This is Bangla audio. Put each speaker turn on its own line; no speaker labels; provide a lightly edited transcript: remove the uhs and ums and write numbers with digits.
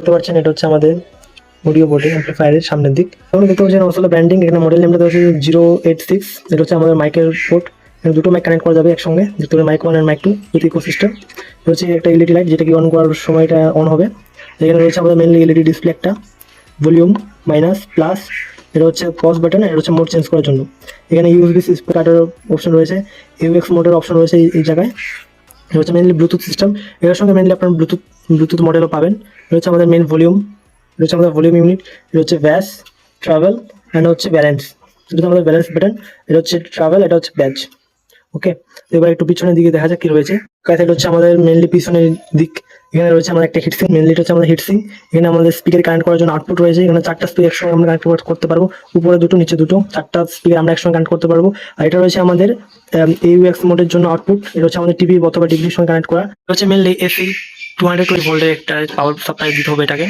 দেখতে পাচ্ছেন এটা হচ্ছে আমাদের অডিও বোর্ডের অ্যাম্পলিফায়ারের সামনের দিক। আমরা দেখতে পাচ্ছেন আসলে ব্র্যান্ডিং, এখানে মডেল নেমটা দেওয়া হচ্ছে 086। এটা হচ্ছে আমাদের মাইকের পোর্ট, এখানে দুটো মাইক কানেক্ট করা যাবে একসঙ্গে, দুটো মাইক 1 আর মাইক 2 উইথ ইকোসিস্টেম। এটা হচ্ছে একটা এলইডি লাইট যেটা কি অন করার সময় এটা অন হবে। এখানে রয়েছে আমাদের মেনলি এলইডি ডিসপ্লে, একটা ভলিউম মাইনাস প্লাস, এটা হচ্ছে পজ বাটন, এটা হচ্ছে মোড চেঞ্জ করার জন্য। এখানে ইউএসবি কার্ডের অপশন রয়েছে, ইউএক্স মোডের অপশন রয়েছে এই জায়গায়। এটা হচ্ছে মেনলি ব্লুটুথ সিস্টেম, এটার সঙ্গে মেনলি আপনার ব্লুটুথ মডেলও পাবেন। এটা হচ্ছে আমাদের মেন ভলিউম, এটা হচ্ছে আমাদের ভলিউম ইউনিট, এটা হচ্ছে ব্যাস, ট্রাভেল অ্যান্ড হচ্ছে ব্যালেন্স। এটা হচ্ছে আমাদের ব্যালেন্স বাটন, এটা হচ্ছে ট্রাভেল, এটা হচ্ছে ব্যাচ। ওকে, এবার একটু পিছনের দিকে দেখা যাক কি রয়েছে। এটা হচ্ছে আমাদের মেনলি পিছনের দিক, এখানে রয়েছে আমাদের একটা হিটসিং, মেনলি এটা হচ্ছে আমাদের হিটসিং। এখানে আমাদের স্পিকার কানেক্ট করার জন্য আউটপুট রয়েছে, এখানে 4টা স্পিকার একসঙ্গে আমরা কানেক্ট করতে পারবো, উপরে দুটো নিচে দুটো, 4টা স্পিকার আমরা একসঙ্গে কানেক্ট করতে পারবো। আর এটা রয়েছে আমাদের AUX মোডের জন্য আউটপুট, এটা হচ্ছে আমাদের টিভি অথবা ডিভির সঙ্গে কানেক্ট করা। এটা হচ্ছে মেনলি এসি 220 ভোল্টের একটা পাওয়ার সাপ্লাই দিতে হবে এটাকে।